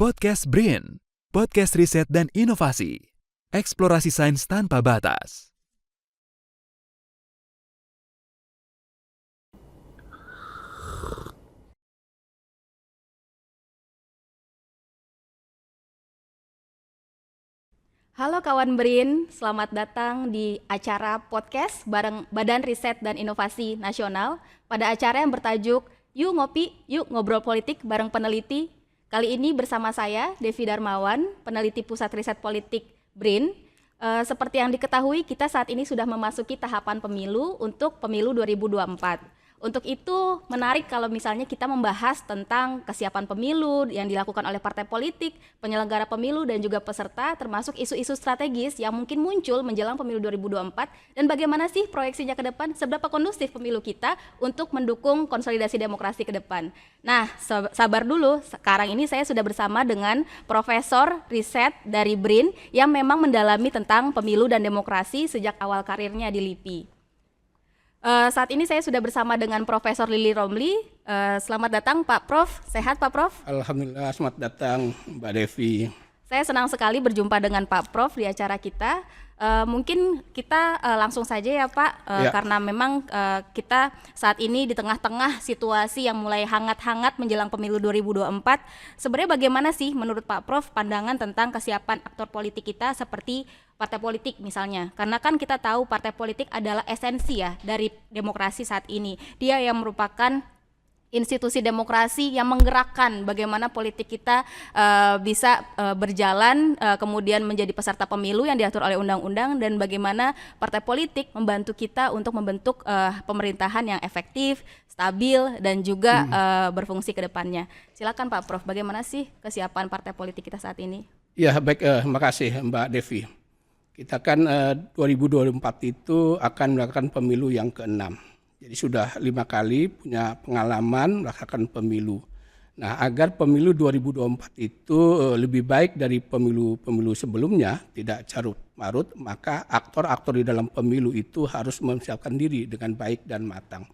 Podcast BRIN, podcast riset dan inovasi, eksplorasi sains tanpa batas. Halo kawan BRIN, selamat datang di acara podcast bareng Badan Riset dan Inovasi Nasional pada acara yang bertajuk Yuk Ngopi, Yuk Ngobrol Politik bareng peneliti. Kali ini bersama saya, Devi Darmawan, peneliti Pusat Riset Politik BRIN. Seperti yang diketahui, kita saat ini sudah memasuki tahapan pemilu untuk pemilu 2024. Untuk itu menarik kalau misalnya kita membahas tentang kesiapan pemilu yang dilakukan oleh partai politik, penyelenggara pemilu dan juga peserta, termasuk isu-isu strategis yang mungkin muncul menjelang pemilu 2024 dan bagaimana sih proyeksinya ke depan, seberapa kondusif pemilu kita untuk mendukung konsolidasi demokrasi ke depan. Nah, sabar dulu, sekarang ini saya sudah bersama dengan Profesor Riset dari BRIN yang memang mendalami tentang pemilu dan demokrasi sejak awal karirnya di LIPI. Saat ini saya sudah bersama dengan Profesor Lili Romli. Selamat datang Pak Prof. Sehat Pak Prof? Alhamdulillah, selamat datang Mbak Devi. Saya senang sekali berjumpa dengan Pak Prof di acara kita. Mungkin kita langsung saja ya Pak, karena memang kita saat ini di tengah-tengah situasi yang mulai hangat-hangat menjelang pemilu 2024. Sebenarnya bagaimana sih menurut Pak Prof pandangan tentang kesiapan aktor politik kita seperti partai politik misalnya? Karena kan kita tahu partai politik adalah esensi ya dari demokrasi saat ini. Dia yang merupakan institusi demokrasi yang menggerakkan bagaimana politik kita bisa berjalan, kemudian menjadi peserta pemilu yang diatur oleh undang-undang, dan bagaimana partai politik membantu kita untuk membentuk pemerintahan yang efektif, stabil, dan juga berfungsi ke depannya. Silakan Pak Prof, bagaimana sih kesiapan partai politik kita saat ini? Ya baik, terima kasih Mbak Devi. Kita kan 2024 itu akan melakukan pemilu yang ke-6. Jadi sudah 5 kali punya pengalaman melaksanakan pemilu. Nah, agar pemilu 2024 itu lebih baik dari pemilu-pemilu sebelumnya, tidak carut-marut, maka aktor-aktor di dalam pemilu itu harus mempersiapkan diri dengan baik dan matang.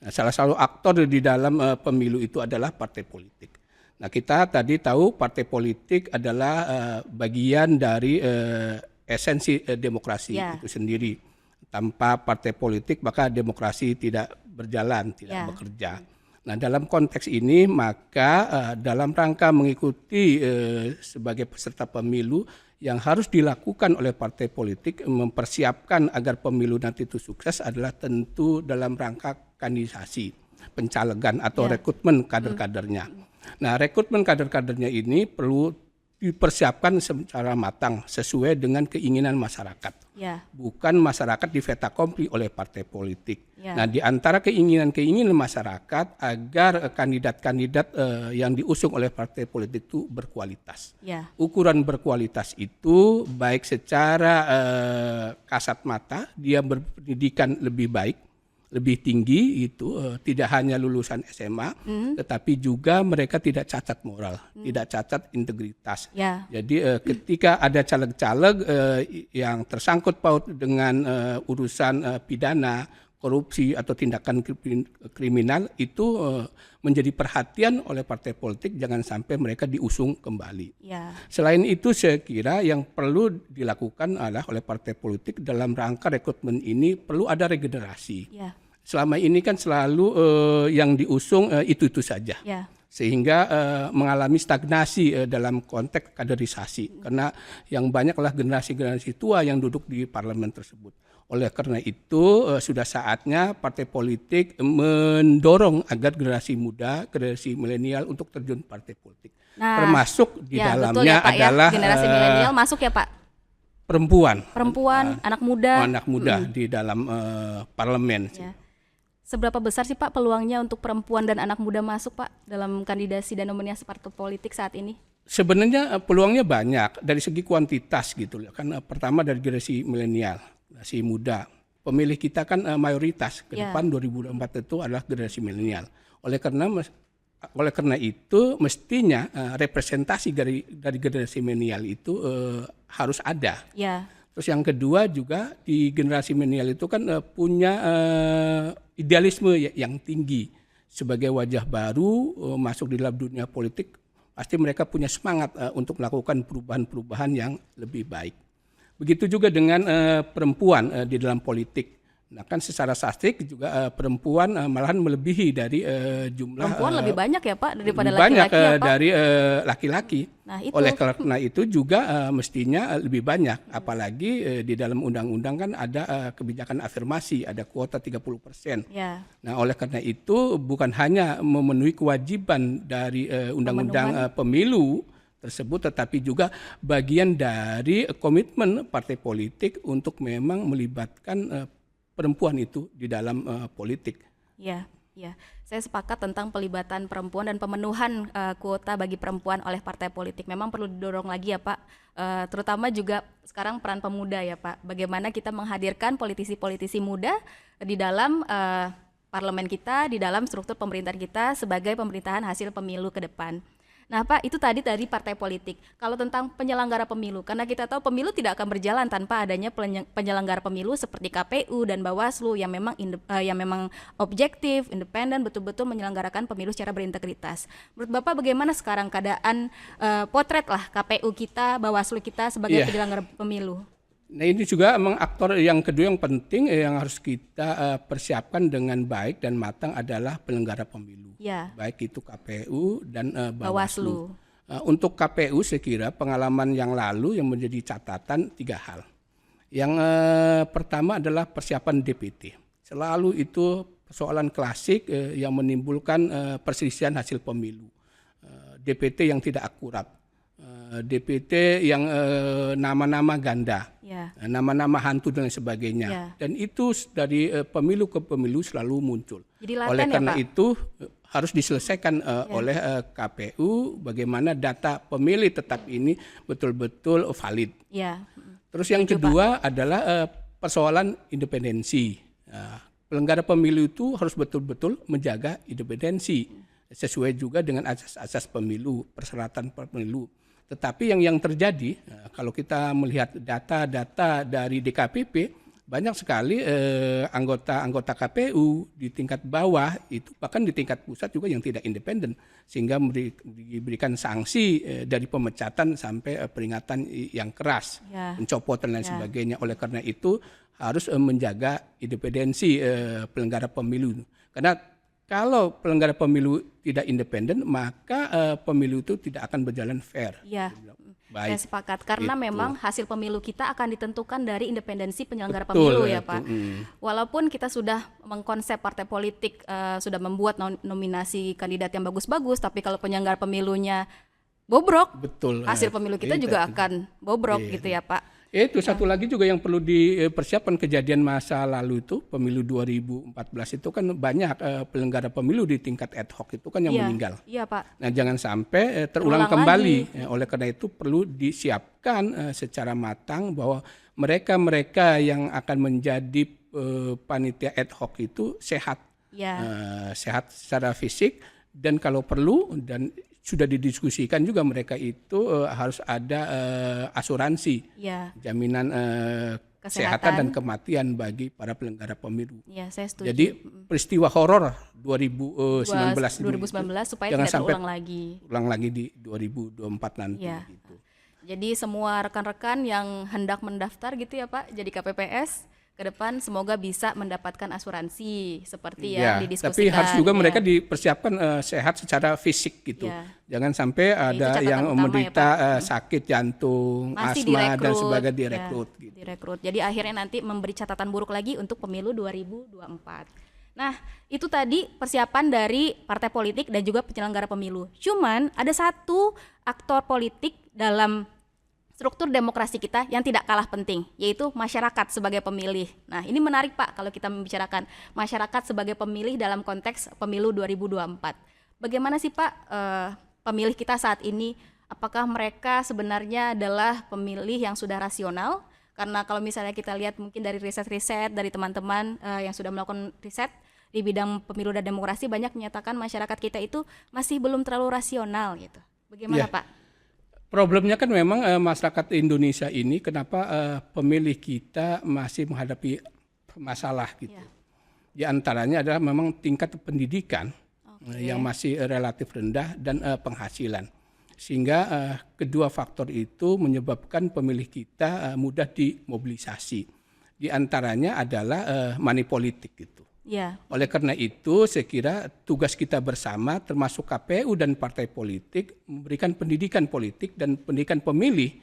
Nah, salah satu aktor di dalam pemilu itu adalah partai politik. Nah, kita tadi tahu partai politik adalah bagian dari esensi demokrasi itu sendiri. Tanpa partai politik maka demokrasi tidak berjalan, tidak bekerja. Nah, dalam konteks ini maka dalam rangka mengikuti sebagai peserta pemilu yang harus dilakukan oleh partai politik mempersiapkan agar pemilu nanti itu sukses adalah tentu dalam rangka kandidasi, pencalegan atau rekrutmen kader-kadernya. Nah, rekrutmen kader-kadernya ini perlu dipersiapkan secara matang sesuai dengan keinginan masyarakat. Bukan masyarakat di fait accompli oleh partai politik. Nah, di antara keinginan masyarakat agar kandidat-kandidat yang diusung oleh partai politik itu berkualitas. Ukuran berkualitas itu baik secara kasat mata, dia berpendidikan lebih baik, lebih tinggi itu, tidak hanya lulusan SMA, tetapi juga mereka tidak cacat moral, tidak cacat integritas. Jadi ketika ada caleg-caleg yang tersangkut paut dengan urusan pidana, korupsi atau tindakan kriminal itu menjadi perhatian oleh partai politik, jangan sampai mereka diusung kembali. Selain itu saya kira yang perlu dilakukan adalah oleh partai politik dalam rangka rekrutmen ini perlu ada regenerasi. Selama ini kan selalu yang diusung itu saja. Sehingga mengalami stagnasi dalam konteks kaderisasi, karena yang banyaklah generasi-generasi tua yang duduk di parlemen tersebut. Oleh karena itu sudah saatnya partai politik mendorong agar generasi muda, generasi milenial untuk terjun partai politik. Nah, termasuk di dalamnya adalah generasi milenial masuk ya Pak? Perempuan, anak muda di dalam parlemen. Seberapa besar sih Pak peluangnya untuk perempuan dan anak muda masuk Pak dalam kandidasi dan nominasi partai politik saat ini? Sebenarnya peluangnya banyak dari segi kuantitas gitu kan. Pertama dari generasi milenial, generasi muda. Pemilih kita kan mayoritas ke depan 2024 itu adalah generasi milenial. Oleh karena itu mestinya representasi dari generasi milenial itu harus ada. Terus yang kedua juga di generasi milenial itu kan punya idealisme yang tinggi sebagai wajah baru masuk di dalam dunia politik. pasti mereka punya semangat untuk melakukan perubahan-perubahan yang lebih baik. Begitu juga dengan perempuan di dalam politik. Nah kan secara statistik juga perempuan malahan melebihi dari jumlah Perempuan lebih banyak ya Pak daripada lebih banyak laki-laki ya Pak? dari laki-laki. Nah, itu. Oleh karena itu juga mestinya lebih banyak, apalagi di dalam undang-undang kan ada kebijakan afirmasi, ada kuota 30%. Ya. Nah oleh karena itu bukan hanya memenuhi kewajiban dari undang-undang pemilu tersebut, tetapi juga bagian dari komitmen partai politik untuk memang melibatkan perempuan itu di dalam politik. Ya, ya. Saya sepakat tentang pelibatan perempuan dan pemenuhan kuota bagi perempuan oleh partai politik. Memang perlu didorong lagi ya Pak, terutama juga sekarang peran pemuda ya Pak. Bagaimana kita menghadirkan politisi-politisi muda di dalam parlemen kita, di dalam struktur pemerintahan kita sebagai pemerintahan hasil pemilu ke depan. Nah Pak, itu tadi dari partai politik. Kalau tentang penyelenggara pemilu, karena kita tahu pemilu tidak akan berjalan tanpa adanya penyelenggara pemilu seperti KPU dan Bawaslu yang memang objektif, independen, betul-betul menyelenggarakan pemilu secara berintegritas. Menurut Bapak bagaimana sekarang keadaan potret lah KPU kita, Bawaslu kita sebagai penyelenggara pemilu? Nah ini juga memang aktor yang kedua yang penting yang harus kita persiapkan dengan baik dan matang adalah penyelenggara pemilu. Ya. Baik itu KPU dan Bawaslu. Untuk KPU saya kira pengalaman yang lalu yang menjadi catatan 3 hal. Yang pertama adalah persiapan DPT. Selalu itu persoalan klasik yang menimbulkan perselisihan hasil pemilu. DPT yang tidak akurat. DPT yang nama-nama ganda, nama-nama hantu dan sebagainya, dan itu dari pemilu ke pemilu selalu muncul. Jadi laten oleh karena ya, Pak? itu harus diselesaikan oleh KPU bagaimana data pemilih tetap ini betul-betul valid. Ya. Terus yang kedua adalah persoalan independensi. Penyelenggara pemilu itu harus betul-betul menjaga independensi sesuai juga dengan asas-asas pemilu, persyaratan pemilu. Tetapi yang terjadi kalau kita melihat data-data dari DKPP, banyak sekali anggota-anggota KPU di tingkat bawah itu bahkan di tingkat pusat juga yang tidak independen, sehingga diberikan sanksi dari pemecatan sampai peringatan yang keras, pencopotan dan sebagainya. Oleh karena itu harus menjaga independensi penyelenggara pemilu, karena kalau penyelenggara pemilu tidak independen, maka pemilu itu tidak akan berjalan fair. Iya, baik. Saya sepakat. Karena Itu. memang hasil pemilu kita akan ditentukan dari independensi penyelenggara Betul, pemilu ya itu. Pak. Walaupun kita sudah mengkonsep partai politik, sudah membuat nominasi kandidat yang bagus-bagus, tapi kalau penyelenggara pemilunya bobrok, Betul. hasil pemilu kita juga akan bobrok gitu ya Pak. Itu satu lagi juga yang perlu dipersiapkan, kejadian masa lalu itu pemilu 2014 itu kan banyak penyelenggara pemilu di tingkat ad hoc itu kan yang meninggal. Iya Pak. Nah jangan sampai terulang kembali. Oleh karena itu perlu disiapkan secara matang bahwa mereka yang akan menjadi panitia ad hoc itu sehat, sehat secara fisik, dan kalau perlu dan sudah didiskusikan juga mereka itu harus ada asuransi, jaminan kesehatan dan kematian bagi para penyelenggara pemilu. Ya, saya setuju. Jadi peristiwa horor 2019 supaya jangan tidak sampai ulang lagi di 2024 nanti. Gitu. Jadi semua rekan-rekan yang hendak mendaftar gitu ya Pak, jadi KPPS ke depan semoga bisa mendapatkan asuransi seperti yang didiskusikan. Tapi harus juga mereka dipersiapkan sehat secara fisik gitu. Jangan sampai ada yang menderita sakit jantung, asma dan sebagainya direkrut. Gitu. Direkrut. Jadi akhirnya nanti memberi catatan buruk lagi untuk pemilu 2024. Nah, itu tadi persiapan dari partai politik dan juga penyelenggara pemilu. Cuman ada satu aktor politik dalam struktur demokrasi kita yang tidak kalah penting, yaitu masyarakat sebagai pemilih. Nah, ini menarik Pak kalau kita membicarakan masyarakat sebagai pemilih dalam konteks pemilu 2024. Bagaimana sih Pak pemilih kita saat ini? Apakah mereka sebenarnya adalah pemilih yang sudah rasional? Karena kalau misalnya kita lihat mungkin dari riset-riset dari teman-teman yang sudah melakukan riset di bidang pemilu dan demokrasi, banyak menyatakan masyarakat kita itu masih belum terlalu rasional gitu. Bagaimana Pak? Problemnya kan memang masyarakat Indonesia ini kenapa pemilih kita masih menghadapi masalah gitu. Di antaranya adalah memang tingkat pendidikan yang masih relatif rendah dan penghasilan. sehingga kedua faktor itu menyebabkan pemilih kita mudah dimobilisasi. Di antaranya adalah money politik gitu. Ya. Oleh karena itu, saya kira tugas kita bersama, termasuk KPU dan partai politik, memberikan pendidikan politik dan pendidikan pemilih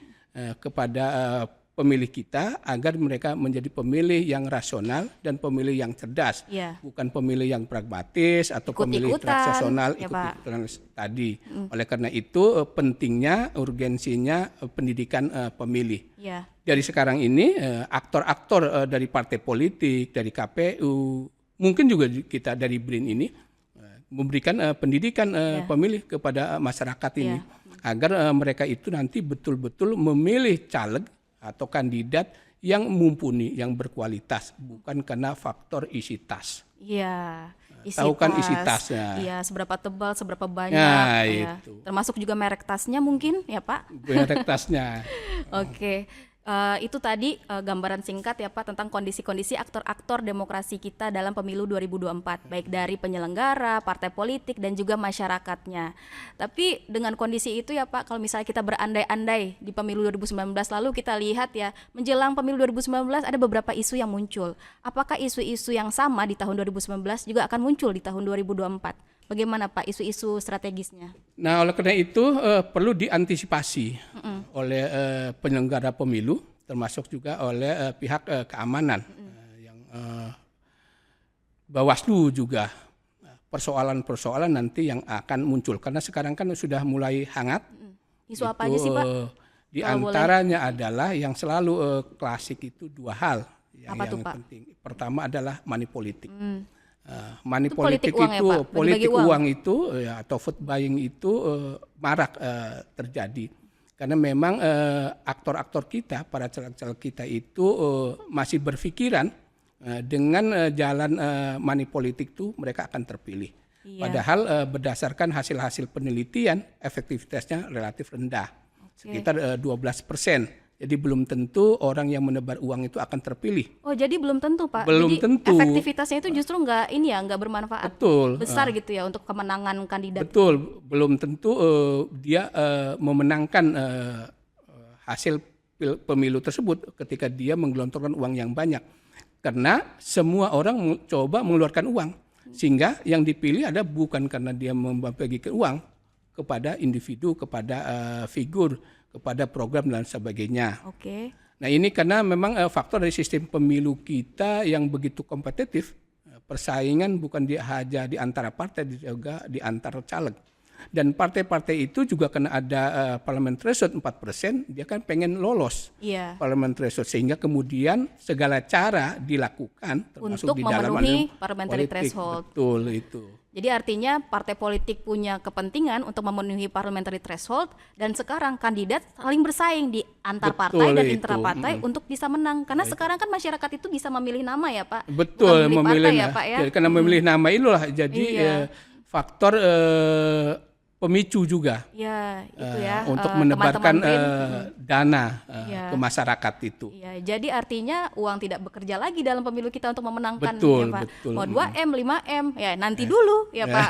kepada pemilih kita agar mereka menjadi pemilih yang rasional dan pemilih yang cerdas, bukan pemilih yang pragmatis atau pemilih transaksional ikut-ikutan tadi. Oleh karena itu pentingnya, urgensinya pendidikan pemilih. Dari sekarang ini aktor-aktor dari partai politik, dari KPU, mungkin juga kita dari BRIN ini memberikan pendidikan pemilih kepada masyarakat ini agar mereka itu nanti betul-betul memilih caleg atau kandidat yang mumpuni, yang berkualitas, bukan karena faktor isi tas. Iya, tahu kan isi tasnya. Iya, seberapa tebal, seberapa banyak. Nah, ya. itu. Termasuk juga merek tasnya mungkin, ya Pak? Merek tasnya. Oke. Itu tadi gambaran singkat ya Pak tentang kondisi-kondisi aktor-aktor demokrasi kita dalam pemilu 2024, baik dari penyelenggara, partai politik dan juga masyarakatnya. Tapi dengan kondisi itu ya Pak, kalau misalnya kita berandai-andai di pemilu 2019 lalu kita lihat ya, menjelang pemilu 2019 ada beberapa isu yang muncul. Apakah isu-isu yang sama di tahun 2019 juga akan muncul di tahun 2024? Bagaimana Pak isu-isu strategisnya? Nah, oleh karena itu perlu diantisipasi oleh penyelenggara pemilu, termasuk juga oleh pihak keamanan, yang Bawaslu juga. Persoalan-persoalan nanti yang akan muncul, karena sekarang kan sudah mulai hangat. Isu apa aja sih Pak? Di antaranya adalah yang selalu klasik itu dua hal yang penting. Pertama adalah money politik. Money politik itu, politik uang itu ya, atau vote buying itu marak terjadi karena memang aktor-aktor kita, para caleg-caleg kita itu masih berpikiran dengan jalan money politik itu mereka akan terpilih. Padahal berdasarkan hasil-hasil penelitian efektivitasnya relatif rendah, sekitar 12%. Jadi belum tentu orang yang menebar uang itu akan terpilih. Oh, jadi belum tentu Pak. Belum jadi tentu. Efektivitasnya itu justru nggak bermanfaat. Betul. Besar gitu ya untuk kemenangan kandidat. Betul. Belum tentu dia memenangkan hasil pemilu tersebut ketika dia menggelontorkan uang yang banyak. Karena semua orang coba mengeluarkan uang, sehingga yang dipilih ada bukan karena dia membagikan uang kepada individu, kepada figur, kepada program dan sebagainya. Nah ini karena memang faktor dari sistem pemilu kita yang begitu kompetitif, persaingan bukan hanya di antara partai, juga di antara caleg. Dan partai-partai itu juga karena ada parliament threshold 4%, dia kan pengen lolos parliament threshold, sehingga kemudian segala cara dilakukan termasuk untuk di dalam memenuhi parliamentary threshold. Betul itu. Jadi artinya partai politik punya kepentingan untuk memenuhi parliamentary threshold dan sekarang kandidat saling bersaing di antar partai dan intrapartai untuk bisa menang. Karena sekarang kan masyarakat itu bisa memilih nama ya Pak. Betul, memilih ya Pak ya. Karena memilih nama itulah jadi faktor pemicu juga itu ya, untuk menebarkan dana ke masyarakat itu. Jadi artinya uang tidak bekerja lagi dalam pemilu kita untuk memenangkan betul, ya Pak. Betul. Mau 2M, 5M, ya nanti dulu ya Pak.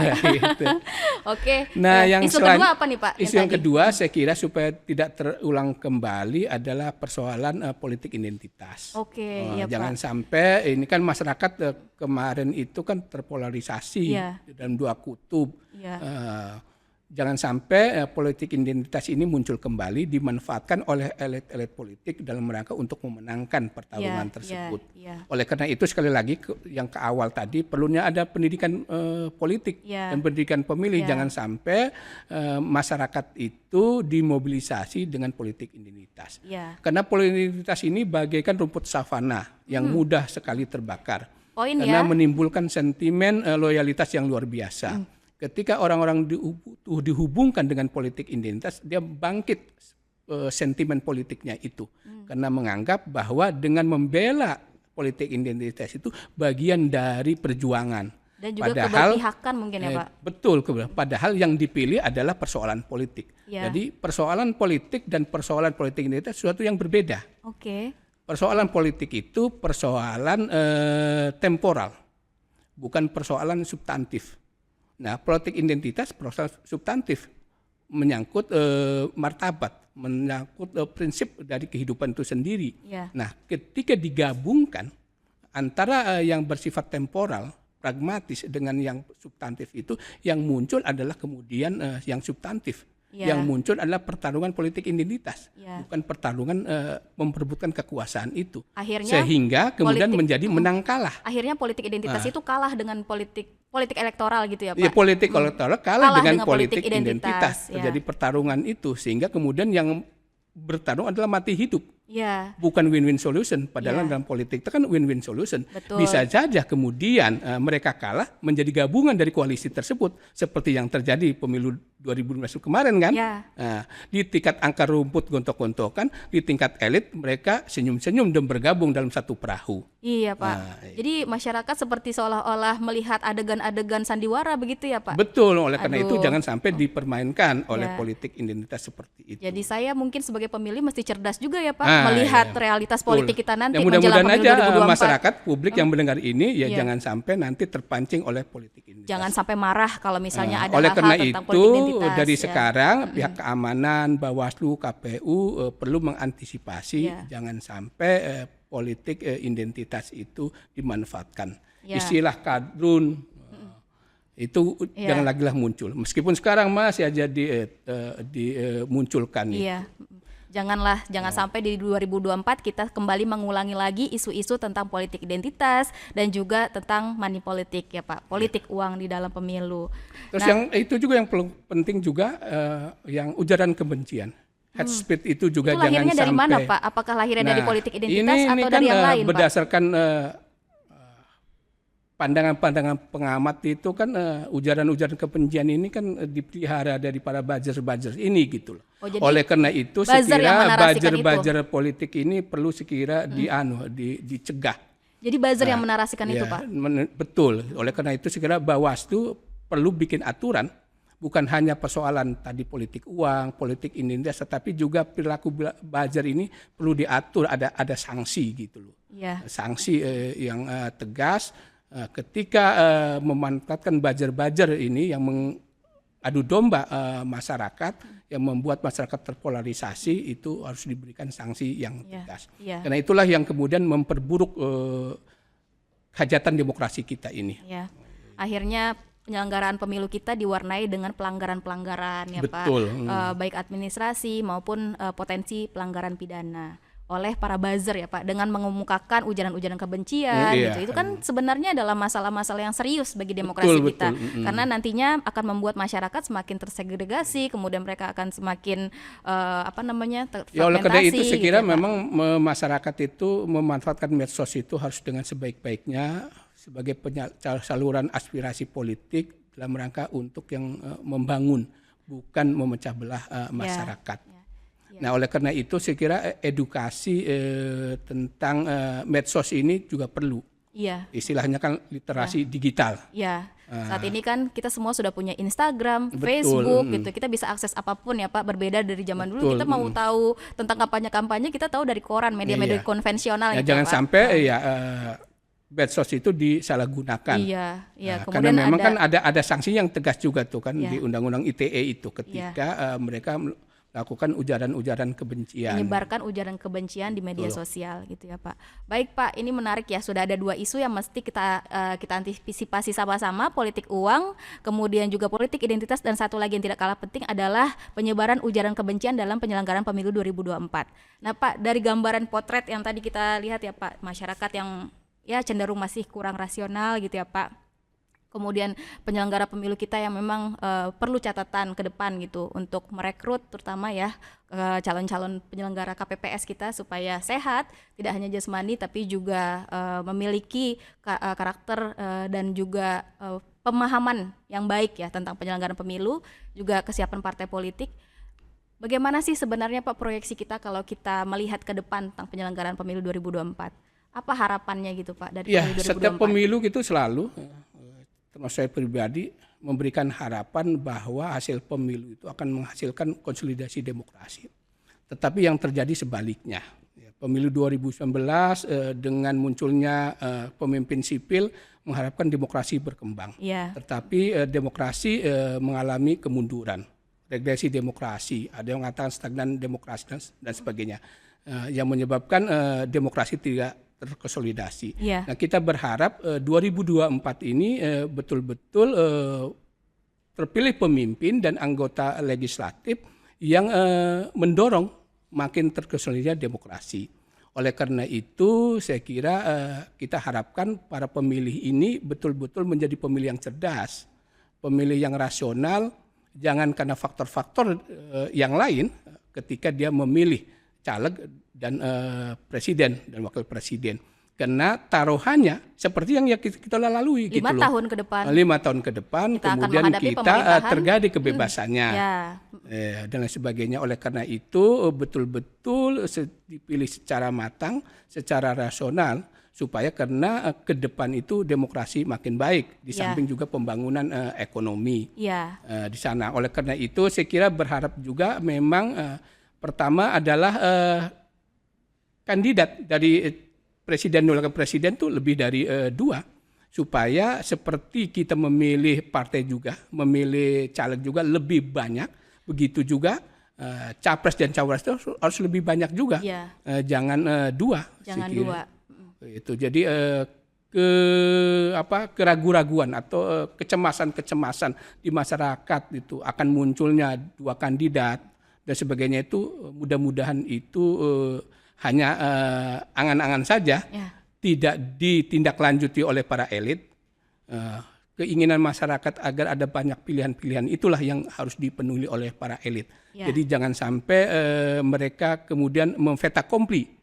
Oke. Nah, yang isu kedua apa nih Pak? Isu yang kedua saya kira supaya tidak terulang kembali adalah persoalan politik identitas. Jangan sampai ini kan masyarakat kemarin itu kan terpolarisasi dalam dua kutub. Jangan sampai politik identitas ini muncul kembali, dimanfaatkan oleh elit-elit politik dalam rangka untuk memenangkan pertarungan tersebut. Oleh karena itu sekali lagi yang ke awal tadi perlunya ada pendidikan politik dan pendidikan pemilih. Jangan sampai masyarakat itu dimobilisasi dengan politik identitas. Karena politik identitas ini bagaikan rumput savana yang mudah sekali terbakar. Karena menimbulkan sentimen loyalitas yang luar biasa. Ketika orang-orang dihubungkan dengan politik identitas, dia bangkit sentimen politiknya itu. Karena menganggap bahwa dengan membela politik identitas itu bagian dari perjuangan. Dan juga keberpihakan mungkin ya Pak? Betul, padahal yang dipilih adalah persoalan politik. Jadi persoalan politik dan persoalan politik identitas sesuatu yang berbeda. Persoalan politik itu persoalan temporal, bukan persoalan substantif. Nah, politik identitas proses substantif, menyangkut martabat, menyangkut prinsip dari kehidupan itu sendiri. Ya. Nah, ketika digabungkan antara yang bersifat temporal, pragmatis dengan yang substantif itu, yang muncul adalah kemudian yang substantif. Ya. Yang muncul adalah pertarungan politik identitas, Ya. bukan pertarungan memperebutkan kekuasaan itu. Akhirnya Sehingga kemudian politik- menjadi menang kalah. Akhirnya politik identitas itu kalah dengan politik elektoral gitu ya Pak? Ya, politik elektoral kalah dengan politik identitas. ya. Terjadi pertarungan itu, sehingga kemudian yang bertarung adalah mati hidup. Ya, Bukan win-win solution, padahal Ya. dalam politik itu kan win-win solution. Betul. Bisa saja kemudian mereka kalah menjadi gabungan dari koalisi tersebut, seperti yang terjadi pemilu 2015 kemarin kan. Ya. Nah, di tingkat angka rumput gontok-gontokan, di tingkat elit mereka senyum-senyum dan bergabung dalam satu perahu. iya Pak. Nah, Jadi masyarakat seperti seolah-olah melihat adegan-adegan sandiwara begitu ya Pak? Betul, oleh karena itu Aduh. jangan sampai dipermainkan oleh Ya. politik identitas seperti itu. Jadi saya mungkin sebagai pemilih mesti cerdas juga ya Pak, Ah, melihat iya. realitas Betul. politik kita nanti Ya, menjelang mudah-mudahan pemilu aja 2024. masyarakat publik yang mendengar ini ya Iya. jangan sampai nanti terpancing oleh politik identitas. Jangan sampai marah kalau misalnya ada Oleh hal-hal karena tentang itu politik identitas. dari ya. sekarang pihak keamanan, Bawaslu, KPU perlu mengantisipasi Iya. jangan sampai politik identitas itu dimanfaatkan. Ya. Istilah kadrun itu Iya. jangan lagi lah muncul. Meskipun sekarang masih aja dimunculkan. Iya. Jangan sampai di 2024 kita kembali mengulangi lagi isu-isu tentang politik identitas dan juga tentang money politik ya Pak, politik uang di dalam pemilu. Terus Nah, yang itu juga yang penting juga yang ujaran kebencian. Hate speech itu juga itu jangan lahirnya dari sampai. mana Pak? Apakah lahirnya dari Nah, politik identitas ini atau kan, dari yang lain Pak? berdasarkan pandangan-pandangan pengamat itu kan ujaran-ujaran kebencian ini kan dipelihara dari para buzzer-buzzer ini gitu loh. Oh, jadi Oleh karena itu buzzer yang sekira menarasikan buzzer-buzzer politik ini perlu sekira dicegah. Jadi buzzer yang menarasikan itu Ya, Pak. Betul. Oleh karena itu sekira Bawaslu perlu bikin aturan, bukan hanya persoalan tadi politik uang, politik identitas, tetapi juga perilaku buzzer ini perlu diatur, ada sanksi gitu loh. Iya. Sanksi yang tegas ketika memanfaatkan buzzer-buzzer ini yang mengadu domba masyarakat, yang membuat masyarakat terpolarisasi, itu harus diberikan sanksi yang Iya, tegas. iya. Karena itulah yang kemudian memperburuk hajatan demokrasi kita ini. Ya. Akhirnya penyelenggaraan pemilu kita diwarnai dengan pelanggaran-pelanggaran ya Betul. Pak, baik administrasi maupun potensi pelanggaran pidana oleh para buzzer ya Pak, dengan mengemukakan ujaran-ujaran kebencian Iya. gitu. Itu kan sebenarnya adalah masalah-masalah yang serius bagi demokrasi Betul, kita. betul. Karena nantinya akan membuat masyarakat semakin tersegregasi, kemudian mereka akan semakin Ya oleh karena itu terfragmentasi saya kira gitu ya, Pak. memang masyarakat itu memanfaatkan medsos itu harus dengan sebaik-baiknya sebagai saluran aspirasi politik dalam rangka untuk yang membangun, bukan memecah belah masyarakat. Nah oleh karena itu saya kira edukasi tentang medsos ini juga perlu. Iya. Istilahnya kan literasi digital. Ya, saat ini kan kita semua sudah punya Instagram, Betul, Facebook gitu. Kita bisa akses apapun ya Pak, berbeda dari zaman dulu. Betul, Kita mau tahu tentang kampanye-kampanye, kita tahu dari koran, media-media Iya. konvensional Ya, gitu jangan Pak. sampai medsos itu disalahgunakan. Iya, iya. Nah, karena memang kan ada ada sanksi yang tegas juga tuh kan Iya. di Undang-Undang ITE itu ketika mereka melakukan ujaran-ujaran kebencian. menyebarkan ujaran kebencian di media sosial gitu ya Pak. Baik Pak, ini menarik ya, sudah ada dua isu yang mesti kita antisipasi sama-sama, politik uang, kemudian juga politik identitas, dan satu lagi yang tidak kalah penting adalah penyebaran ujaran kebencian dalam penyelenggaraan pemilu 2024. Nah Pak, dari gambaran potret yang tadi kita lihat ya Pak, masyarakat yang ya cenderung masih kurang rasional gitu ya Pak. Kemudian penyelenggara pemilu kita yang memang perlu catatan ke depan gitu untuk merekrut terutama ya calon-calon penyelenggara KPPS kita supaya sehat, tidak hanya jasmani tapi juga memiliki karakter dan juga pemahaman yang baik ya tentang penyelenggaraan pemilu, juga kesiapan partai politik. Bagaimana sih sebenarnya Pak proyeksi kita kalau kita melihat ke depan tentang penyelenggaraan pemilu 2024? Apa harapannya gitu Pak dari Ya, pemilu 2024? setiap pemilu gitu selalu, termasuk saya pribadi, memberikan harapan bahwa hasil pemilu itu akan menghasilkan konsolidasi demokrasi. Tetapi yang terjadi sebaliknya. Pemilu 2019 dengan munculnya pemimpin sipil mengharapkan demokrasi berkembang. Iya. Tetapi demokrasi mengalami kemunduran. regresi demokrasi, ada yang mengatakan stagnan demokrasi dan sebagainya, yang menyebabkan demokrasi tidak terkonsolidasi. Iya. Nah, kita berharap 2024 ini betul-betul terpilih pemimpin dan anggota legislatif yang mendorong makin terkonsolidasi demokrasi. Oleh karena itu, saya kira kita harapkan para pemilih ini betul-betul menjadi pemilih yang cerdas, pemilih yang rasional, jangan karena faktor-faktor yang lain ketika dia memilih caleg dan presiden dan wakil presiden. Karena taruhannya seperti yang kita lalui 5 gitu loh. tahun ke depan. 5 tahun ke depan, Kita akan kemudian menghadapi kita pemerintahan. tergadi kebebasannya. Ya. Dan lain sebagainya. Oleh karena itu betul-betul dipilih secara matang, secara rasional, supaya karena ke depan itu demokrasi makin baik, di Ya. samping juga pembangunan ekonomi Ya. di sana. Oleh karena itu saya kira berharap juga memang pertama adalah kandidat dari presiden dan wakil presiden itu lebih dari 2, supaya seperti kita memilih partai juga, memilih caleg juga lebih banyak, begitu juga capres dan cawapres itu harus lebih banyak juga. Ya. Jangan 2. Jangan saya kira. 2. Itu jadi keraguan-raguan atau kecemasan-kecemasan di masyarakat itu akan munculnya 2 kandidat dan sebagainya, itu mudah-mudahan itu hanya angan-angan saja, Ya. tidak ditindaklanjuti oleh para elit. Keinginan masyarakat agar ada banyak pilihan-pilihan itulah yang harus dipenuhi oleh para elit. Ya. Jadi jangan sampai mereka kemudian memfeta kompli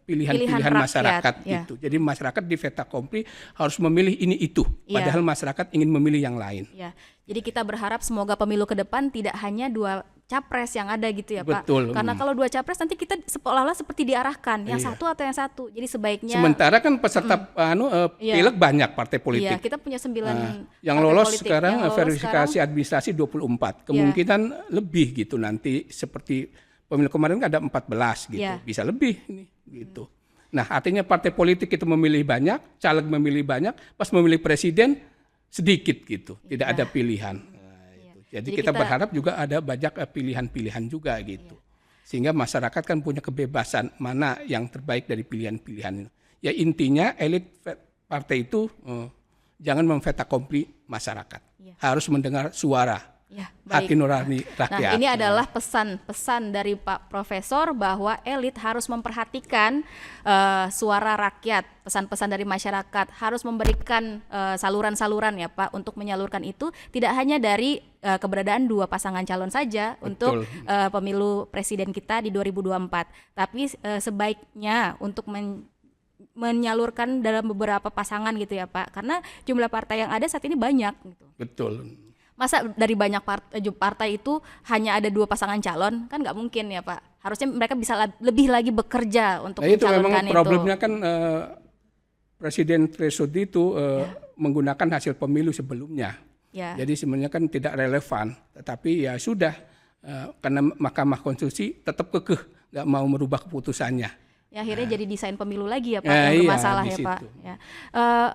pilihan-pilihan Pilihan masyarakat rakyat, ya. itu. Jadi masyarakat di feta kompli harus memilih ini itu, Ya. padahal masyarakat ingin memilih yang lain. Ya, jadi kita berharap semoga pemilu ke depan tidak hanya 2 capres yang ada gitu ya Pak. Betul. Karena kalau 2 capres nanti kita seolah-olah seperti diarahkan yang Iya. satu atau yang satu. Jadi sebaiknya Sementara kan peserta Iya. pileg banyak partai iya, politik. kita punya 9 Yang partai lolos politik. sekarang Yang lolos verifikasi sekarang, administrasi 24. Kemungkinan lebih gitu nanti, seperti pemilu kemarin kan ada 14 gitu. Iya. Bisa lebih ini gitu. Nah, artinya partai politik itu memilih banyak, caleg memilih banyak, pas memilih presiden sedikit gitu. Tidak ada pilihan. Nah, itu. Jadi kita berharap juga ada banyak pilihan-pilihan juga gitu. Sehingga masyarakat kan punya kebebasan mana yang terbaik dari pilihan-pilihan. Ya intinya elit partai itu jangan memfeta kompli masyarakat. Iya. Harus mendengar suara ya, hati baik. nurani rakyat. Nah, ini adalah pesan-pesan dari Pak Profesor bahwa elit harus memperhatikan suara rakyat, pesan-pesan dari masyarakat, harus memberikan saluran-saluran ya Pak untuk menyalurkan itu, tidak hanya dari keberadaan 2 pasangan calon saja. Betul. Untuk pemilu presiden kita di 2024, tapi sebaiknya untuk menyalurkan dalam beberapa pasangan gitu ya Pak, karena jumlah partai yang ada saat ini banyak gitu. Betul. Masa dari banyak partai itu hanya ada 2 pasangan calon, kan nggak mungkin ya Pak. Harusnya mereka bisa lebih lagi bekerja untuk Nah itu memang mencalonkan itu. problemnya kan Presiden threshold itu menggunakan hasil pemilu sebelumnya. Ya. Jadi sebenarnya kan tidak relevan. Tetapi ya sudah, karena Mahkamah Konstitusi tetap kekeh nggak mau merubah keputusannya. Ya akhirnya jadi desain pemilu lagi ya Pak Iya, yang bermasalah di ya Pak. situ. Ya.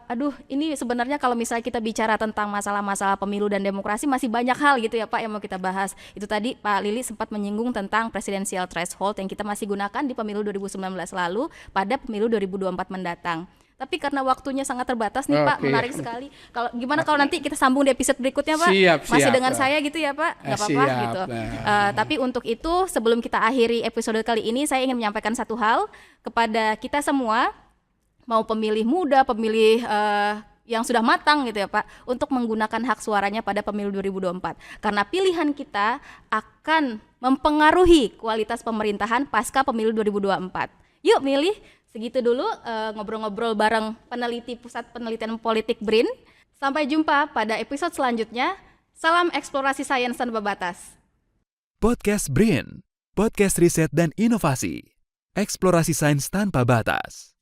Aduh, ini sebenarnya kalau misalnya kita bicara tentang masalah-masalah pemilu dan demokrasi masih banyak hal gitu ya Pak yang mau kita bahas. Itu tadi Pak Lili sempat menyinggung tentang presidensial threshold yang kita masih gunakan di pemilu 2019 lalu pada pemilu 2024 mendatang. Tapi karena waktunya sangat terbatas nih Pak, Oke. menarik sekali. Kalau gimana kalau nanti kita sambung di episode berikutnya Pak? Siap, Masih siap. dengan saya gitu ya Pak? Nggak apa-apa Siap. gitu. Tapi untuk itu sebelum kita akhiri episode kali ini, saya ingin menyampaikan satu hal kepada kita semua, mau pemilih muda, pemilih yang sudah matang gitu ya Pak, untuk menggunakan hak suaranya pada pemilu 2024. Karena pilihan kita akan mempengaruhi kualitas pemerintahan pasca pemilu 2024. Yuk milih. Segitu dulu ngobrol-ngobrol bareng peneliti Pusat Penelitian Politik BRIN. Sampai jumpa pada episode selanjutnya. Salam eksplorasi sains tanpa batas. Podcast BRIN, podcast riset dan inovasi. Eksplorasi sains tanpa batas.